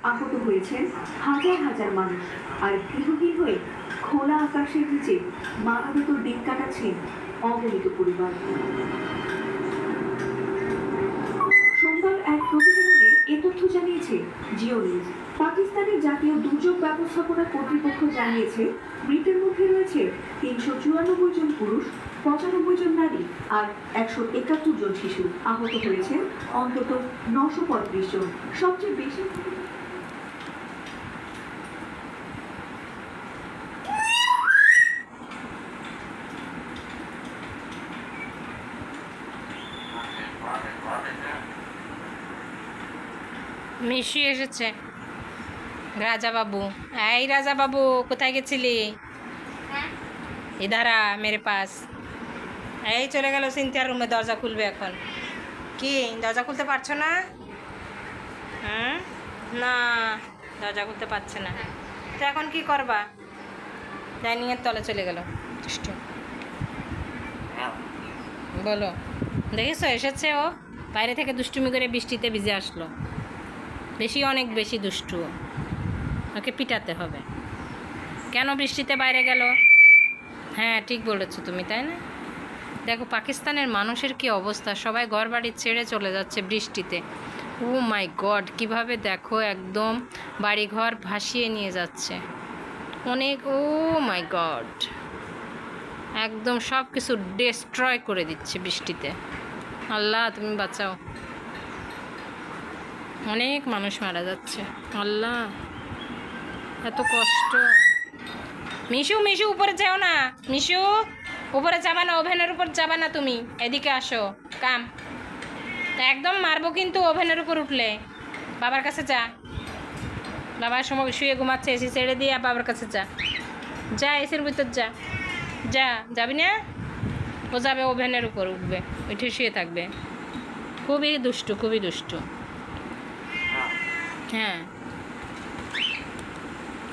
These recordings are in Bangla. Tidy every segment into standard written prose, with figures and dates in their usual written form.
আহত হয়েছেন হাজার হাজার মানুষ। আর গৃহহীন হয়ে খোলা আকাশের নিচে মাথানত দিন কাটাচ্ছেন অগণিত পরিবার। সোমবার এক প্রতিবেদনে এ তথ্য জানিয়েছে জিও নিউজ। পাকিস্তানের জাতীয় দুর্যোগ ব্যবস্থাপনা কর্তৃপক্ষ জানিয়েছে, মৃতের মধ্যে রয়েছে ৩৯৪ জন পুরুষ, ৯৫ জন নারী আর ১৭১ জন শিশু। আহত হয়েছে অন্তত ৯৩৫ জন। সবচেয়ে বেশি মিশু এসেছে। রাজা বাবু, এই রাজা বাবু কোথায় গেছিলি? ইধারা মেরে পাস। এই চলে গেল সিনথিয়ার রুমে, দরজা খুলবে এখন। কি দরজা খুলতে পারছো না? হ্যাঁ, না দরজা খুলতে পারছে না, তো এখন কি করবা? ডাইনিংয়ের তলে চলে গেল। বলো, দেখেছো এসেছে ও, বাইরে থেকে দুষ্টুমি করে বৃষ্টিতে ভিজে আসলো। অনেক বেশি দুষ্টু, ওকে পিটাতে হবে। কেন বৃষ্টিতে বাইরে গেল? হ্যাঁ ঠিক বলেছো তুমি, তাই না? দেখো পাকিস্তানের মানুষের কি অবস্থা, সবাই ঘর বাড়ি ছেড়ে চলে যাচ্ছে বৃষ্টিতে। ও মাই গড, কিভাবে দেখো একদম বাড়িঘর ভাসিয়ে নিয়ে যাচ্ছে অনেক। ও মাই গড, একদম সব কিছু ডিস্ট্রয় করে দিচ্ছে বৃষ্টিতে। আল্লাহ তুমি বাঁচাও, অনেক মানুষ মারা যাচ্ছে। আল্লাহ এত কষ্ট। মিশু মিশু উপরে যাও না, মিশু উপরে যাবা না, ওভেনের উপর যাবা না, তুমি এদিকে আসো। কাম একদম মারবো কিন্তু ওভেনের উপর উঠলে। বাবার কাছে যা, বাবার সময় শুয়ে ঘুমাচ্ছে, এসি ছেড়ে দিয়ে বাবার কাছে যা, যা এসির ভিতর যা। যা, যাবি না? ও যাবে ওভেনের উপর, উঠবে, উঠে শুয়ে থাকবে। খুবই দুষ্টু, খুবই দুষ্টু। হ্যাঁ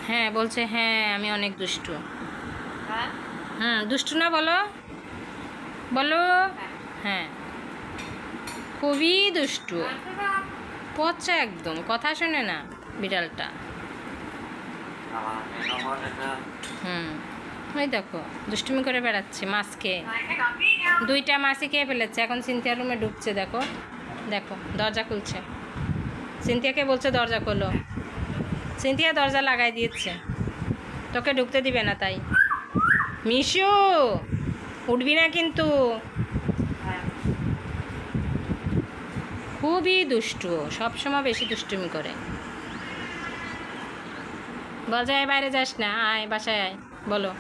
হ্যাঁ বলছে, হ্যাঁ আমি অনেক দুষ্টু। হ্যাঁ দুষ্টু না, বলো বলো। হ্যাঁ খুবই দুষ্টু, পচা একদম, কথা শোনে না বিড়ালটা। ওই দেখো দুষ্টুমি করে বেড়াচ্ছে, মাছ খেয়ে। 2টা মাছই খেয়ে ফেলেছে, এখন সিনথিয়ার রুমে ঢুকছে। দেখো দেখো দরজা খুলছে, সিনথিয়াকে বলছে দরজা খোলো। সিনথিয়া দরজা লাগাই দিয়েছে, তোকে ঢুকতে দিবে না তাই। মিশু উঠবি না কিন্তু, খুবই দুষ্টু, সবসময় বেশি দুষ্টুমি করে। বল যায় বাইরে যাস না, আয় বাসায় আয়। বলো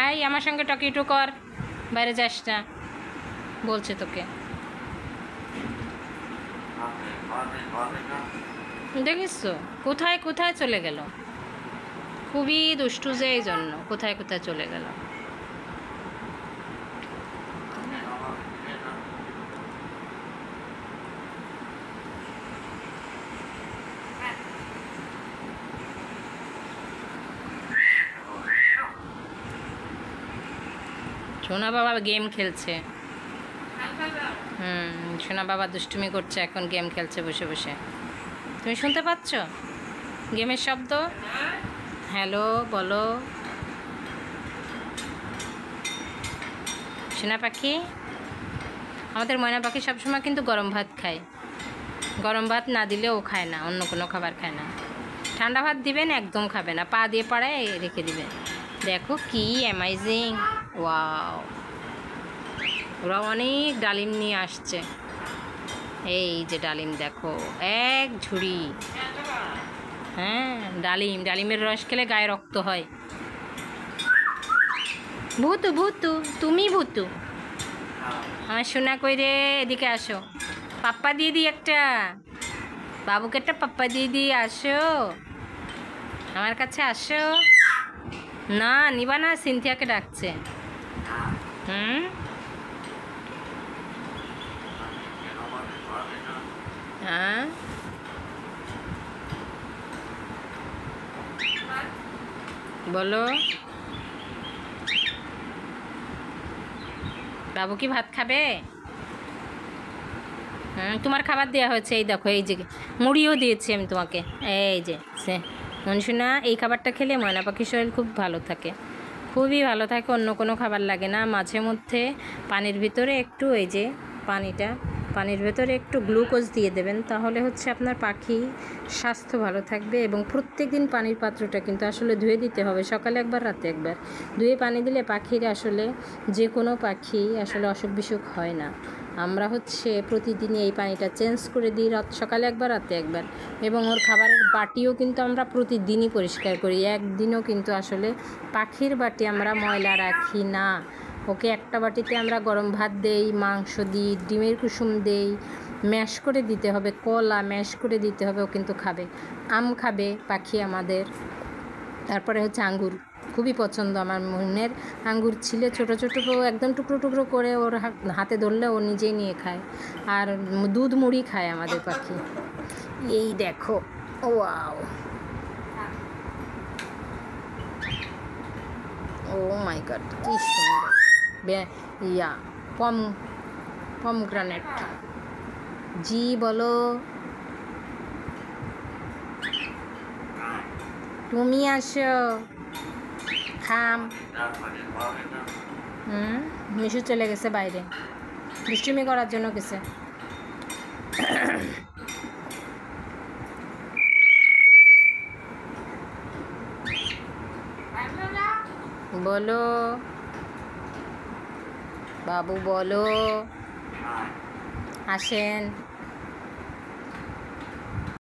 আয় আমার সঙ্গে টকিটু কর, বাইরে যাস না বলছে তোকে। দেখিস কোথায় কোথায় চলে গেল, খুবই দুষ্টু যে, এই জন্য কোথায় কোথায় চলে গেল। সোনা বাবা গেম খেলছে। সোনা বাবা দুষ্টুমি করছে, এখন গেম খেলছে বসে বসে। তুমি শুনতে পাচ্ছ গেমের শব্দ? হ্যালো বলো সোনা পাখি। আমাদের ময়না পাখি সবসময় কিন্তু গরম ভাত খায়, গরম ভাত না দিলে ও খায় না, অন্য কোনো খাবার খায় না। ঠান্ডা ভাত দিবেন একদম খাবে না, পা দিয়ে পাড়ায় রেখে দিবেন। দেখো কি অ্যামেজিং, ওয়াও। ওরা অনেক ডালিম নিয়ে আসছে, এই যে ডালিম দেখো, এক ঝুড়ি। হ্যাঁ ডালিম, ডালিমের রস খেলে গায়ে রক্ত হয়। ভূতু ভূতু, তুমি ভূতু। আমার সোনা কই রে, এদিকে আসো, পাপ্পা দিয়ে দিই একটা, বাবুকে একটা পাপ্পা দিয়ে দিই, আসো আমার কাছে আসো। না নিবা না, সিনথিয়াকে ডাকছে। হ্যাঁ বলো, বাবু কি ভাত খাবে? তোমার খাবার দেওয়া হয়েছে, এই দেখো, এই যে মুড়িও দিয়েছি আমি তোমাকে, এই যে সে মনসুনা, এই খাবারটা খেলে ময়না পাখির শরীর খুব ভালো থাকে, খুবই ভালো থাকে, অন্য কোনো খাবার লাগে না। মাঝে মধ্যে পানির ভিতরে একটু, এই যে পানির ভেতরে একটু গ্লুকোজ দিয়ে দেবেন, তাহলে হচ্ছে আপনার পাখি স্বাস্থ্য ভালো থাকবে। এবং প্রত্যেক দিন পানির পাত্রটা কিন্তু আসলে ধুয়ে দিতে হবে, সকালে একবার রাতে একবার ধুয়ে পানি দিলে পাখির আসলে যে কোনো পাখি আসলে অসুখ বিসুখ হয় না। আমরা হচ্ছে প্রতিদিনই এই পানিটা চেঞ্জ করে দিই, সকালে একবার রাতে একবার। এবং ওর খাবারের বাটিও কিন্তু আমরা প্রতিদিনই পরিষ্কার করি, একদিনও কিন্তু আসলে পাখির বাটি আমরা ময়লা রাখি না। ওকে একটা বাটিতে আমরা গরম ভাত দেই, মাংস দিই, ডিমের কুসুম দেই, ম্যাশ করে দিতে হবে, কলা ম্যাশ করে দিতে হবে, ও কিন্তু খাবে। আম খাবে পাখি আমাদের। তারপরে হচ্ছে আঙ্গুর, খুবই পছন্দ আমার মনের আঙ্গুর ছিলে ছোটো ছোটো একদম টুকরো টুকরো করে ওর হাতে ধরলে ও নিজেই নিয়ে খায়। আর দুধ মুড়ি খায় আমাদের পাখি। এই দেখো, ওয়াও, ও মাই গড, কি সুন্দর পমগ্রানেট। জি বলো, তুমি আসো খাম। মিশু চলে গেছে বাইরে, দুষ্টুমি করার জন্য গেছে। বলো বাবু, বলো, আসেন।